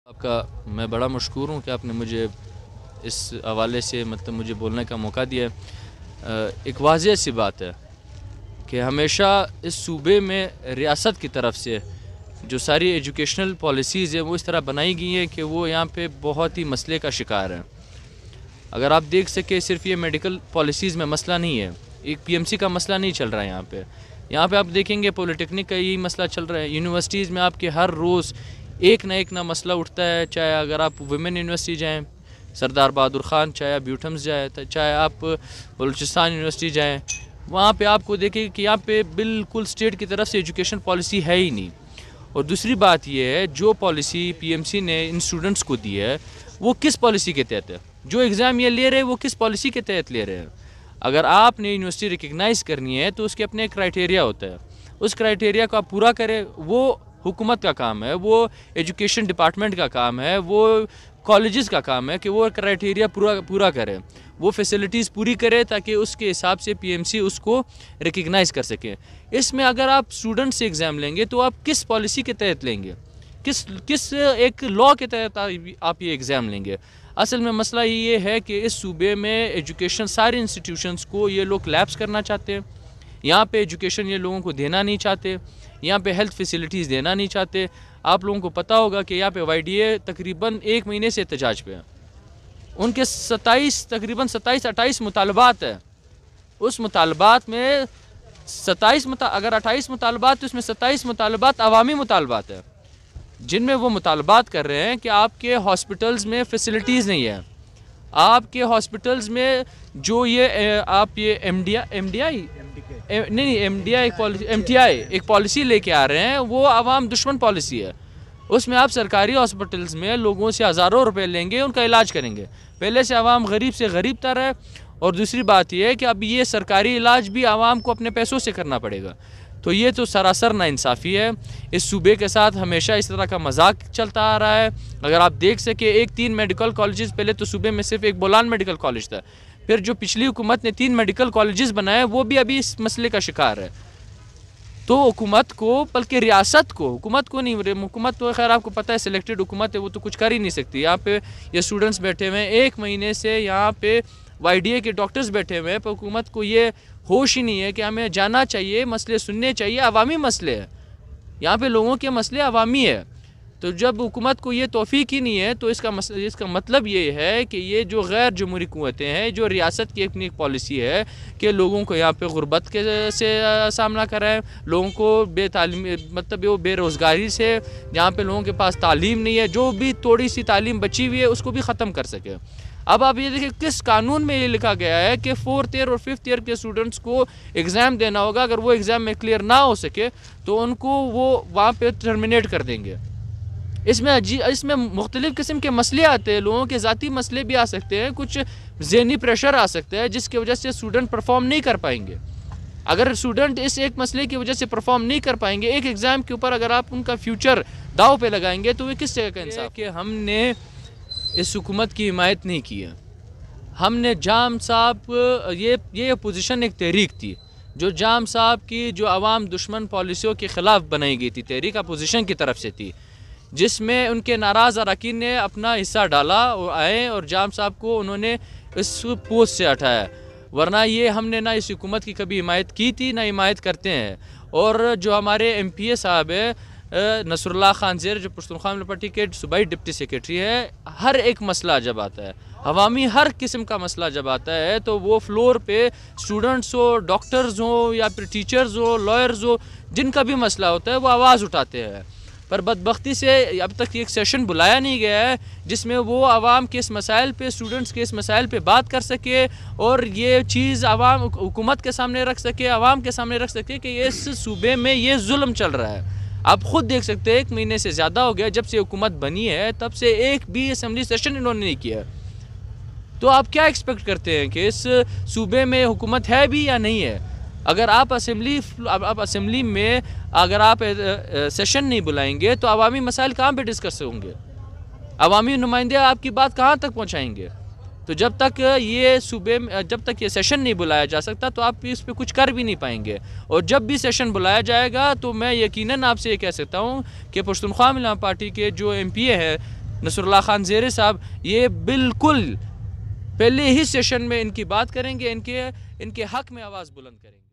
آپ کا میں بڑا مشکور ہوں کہ آپ نے مجھے اس حوالے سے مجھے بولنے کا موقع دیا ہے۔ ایک واضح سی بات ہے کہ ہمیشہ اس صوبے میں ریاست کی طرف سے جو ساری ایجوکیشنل پالیسیز ہیں وہ اس طرح بنائی گئی ہیں کہ وہ یہاں پہ بہت ہی مسئلے کا شکار ہیں۔ اگر آپ دیکھ سکیں صرف یہ میڈیکل پالیسیز میں مسئلہ نہیں ہے، ایک پی ایم سی کا مسئلہ نہیں چل رہا ہے یہاں پہ آپ دیکھیں گے پولیٹیکنک کا یہی مسئلہ چل رہا ہے۔ یونیورسٹیز میں آپ کے ہر روز ایک نہ مسئلہ اٹھتا ہے، چاہے اگر آپ ویمن یونیورسٹی جائیں سردار بہادر خان، چاہے آپ بیوٹھمز جائیں، چاہے آپ بلوچستان یونیورسٹی جائیں، وہاں پہ آپ کو دیکھیں کہ یہاں پہ بالکل اسٹیٹ کی طرف سے ایجوکیشن پالیسی ہے ہی نہیں۔ اور دوسری بات یہ ہے جو پالیسی پی ایم سی نے ان اسٹوڈنٹس کو دی ہے وہ کس پالیسی کے تحت ہے؟ جو ایگزام یہ لے رہے ہیں وہ کس پالیسی کے تحت لے رہے ہیں؟ اگر آپ نے یونیورسٹی ریکگنائز کرنی ہے تو اس کے اپنے کرائٹیریا ہوتا ہے، اس کرائٹیریا کو آپ پورا کریں، وہ حکومت کا کام ہے، وہ ایجوکیشن ڈپارٹمنٹ کا کام ہے، وہ کالجز کا کام ہے کہ وہ کرائٹیریا پورا کرے، وہ فیسلٹیز پوری کرے تاکہ اس کے حساب سے پی ایم سی اس کو ریکگنائز کر سکیں۔ اس میں اگر آپ اسٹوڈنٹ سے ایگزام لیں گے تو آپ کس پالیسی کے تحت لیں گے؟ کس ایک لا کے تحت آپ یہ ایگزام لیں گے؟ اصل میں مسئلہ یہ ہے کہ اس صوبے میں ایجوکیشن سارے انسٹیٹیوشنز کو یہ لوگ لیپس کرنا چاہتے ہیں، یہاں پہ ایجوکیشن یہ لوگوں کو دینا نہیں چاہتے، یہاں پہ ہیلتھ فیسلٹیز دینا نہیں چاہتے۔ آپ لوگوں کو پتہ ہوگا کہ یہاں پہ وائی ڈی اے تقریباً 1 مہینے سے احتجاج پہ ہیں، ان کے تقریباً 27-28 مطالبات ہیں۔ اس مطالبات میں اگر 28 مطالبات تو اس میں 27 مطالبات عوامی مطالبات ہیں، جن میں وہ مطالبات کر رہے ہیں کہ آپ کے ہاسپٹلز میں فیسلٹیز نہیں ہیں، آپ کے ہاسپٹلز میں جو یہ آپ یہ ایم ٹی آئی ایک پالیسی لے کے آ رہے ہیں، وہ عوام دشمن پالیسی ہے۔ اس میں آپ سرکاری ہاسپٹلز میں لوگوں سے ہزاروں روپے لیں گے، ان کا علاج کریں گے۔ پہلے سے عوام غریب سے غریب تر ہے، اور دوسری بات یہ ہے کہ اب یہ سرکاری علاج بھی عوام کو اپنے پیسوں سے کرنا پڑے گا۔ تو یہ تو سراسر ناانصافی ہے۔ اس صوبے کے ساتھ ہمیشہ اس طرح کا مذاق چلتا آ رہا ہے۔ اگر آپ دیکھ سکیں 3 میڈیکل کالجز، پہلے تو صوبے میں صرف ایک بولان میڈیکل کالج تھا، پھر جو پچھلی حکومت نے 3 میڈیکل کالجز بنائے وہ بھی ابھی اس مسئلے کا شکار ہے۔ تو حکومت کو، بلکہ ریاست کو، حکومت کو نہیں، حکومت تو خیر آپ کو پتہ ہے سلیکٹڈ حکومت ہے، وہ تو کچھ کر ہی نہیں سکتی۔ یہاں پہ یہ اسٹوڈنٹس بیٹھے ہوئے ہیں 1 مہینے سے، یہاں پہ وائی ڈی اے کے ڈاکٹرز بیٹھے ہوئے ہیں، پر حکومت کو یہ ہوش ہی نہیں ہے کہ ہمیں جانا چاہیے، مسئلے سننے چاہیے، عوامی مسئلے ہیں یہاں پہ، لوگوں کے مسئلے عوامی ہے۔ تو جب حکومت کو یہ توفیق ہی نہیں ہے تو اس کا مطلب یہ ہے کہ یہ جو غیر جمہوری قوتیں ہیں، جو ریاست کی اپنی ایک پالیسی ہے کہ لوگوں کو یہاں پہ غربت سے سامنا کرائیں، لوگوں کو بے تعلیم وہ بے روزگاری سے، جہاں پہ لوگوں کے پاس تعلیم نہیں ہے، جو بھی تھوڑی سی تعلیم بچی ہوئی ہے اس کو بھی ختم کر سکے۔ اب آپ یہ دیکھیں کس قانون میں یہ لکھا گیا ہے کہ 4th ایئر اور 5th ایئر کے اسٹوڈنٹس کو ایگزام دینا ہوگا، اگر وہ ایگزام میں کلیئر نہ ہو سکے تو ان کو وہ وہاں پہ ٹرمینیٹ کر دیں گے۔ اس میں مختلف قسم کے مسئلے آتے ہیں، لوگوں کے ذاتی مسئلے بھی آ سکتے ہیں، کچھ ذہنی پریشر آ سکتا ہے جس کی وجہ سے اسٹوڈنٹ پرفارم نہیں کر پائیں گے۔ اگر اسٹوڈنٹ اس ایک مسئلے کی وجہ سے پرفارم نہیں کر پائیں گے، ایک ایگزام کے اوپر اگر آپ ان کا فیوچر داؤ پہ لگائیں گے تو یہ کس جگہ کا انصاف ہے؟ کہ ہم نے اس حکومت کی حمایت نہیں کی ہے، ہم نے جام صاحب یہ اپوزیشن ایک تحریک تھی جو جام صاحب کی جو عوام دشمن پالیسیوں کے خلاف بنائی گئی تھی، تحریک اپوزیشن کی طرف سے تھی، جس میں ان کے ناراض اراکین نے اپنا حصہ ڈالا اور آئے اور جام صاحب کو انہوں نے اس پوسٹ سے ہٹایا، ورنہ یہ ہم نے نہ اس حکومت کی کبھی حمایت کی تھی نہ حمایت کرتے ہیں۔ اور جو ہمارے ایم پی اے صاحب ہے نصر اللہ خان زیر، جو پشتونخوا پارٹی کے صوبائی ڈپٹی سیکریٹری ہے، ہر ایک مسئلہ جب آتا ہے، عوامی ہر قسم کا مسئلہ جب آتا ہے تو وہ فلور پہ اسٹوڈنٹس ہو، ڈاکٹرز ہوں یا پھر ٹیچرز ہو، لائرز ہو، جن کا بھی مسئلہ ہوتا ہے وہ آواز اٹھاتے ہیں۔ پر بدبختی سے اب تک ایک سیشن بلایا نہیں گیا ہے جس میں وہ عوام کے اس مسائل پہ، اسٹوڈنٹس کے اس مسائل پہ بات کر سکے اور یہ چیز عوام حکومت کے سامنے رکھ سکے، عوام کے سامنے رکھ سکے کہ اس صوبے میں یہ ظلم چل رہا ہے۔ آپ خود دیکھ سکتے ہیں 1 مہینے سے زیادہ ہو گیا جب سے حکومت بنی ہے، تب سے ایک بھی اسمبلی سیشن انہوں نے نہیں کیا۔ تو آپ کیا ایکسپیکٹ کرتے ہیں کہ اس صوبے میں حکومت ہے بھی یا نہیں ہے؟ اگر آپ اسمبلی میں اگر آپ سیشن نہیں بلائیں گے تو عوامی مسائل کہاں پہ ڈسکس ہوں گے؟ عوامی نمائندے آپ کی بات کہاں تک پہنچائیں گے؟ تو جب تک یہ سیشن نہیں بلایا جا سکتا تو آپ اس پہ کچھ کر بھی نہیں پائیں گے، اور جب بھی سیشن بلایا جائے گا تو میں یقیناً آپ سے یہ کہہ سکتا ہوں کہ پشتونخوا پارٹی کے جو ایم پی اے ہے نصر اللہ خان زیرے صاحب یہ بالکل پہلے ہی سیشن میں ان کی بات کریں گے، ان کے حق میں آواز بلند کریں گے.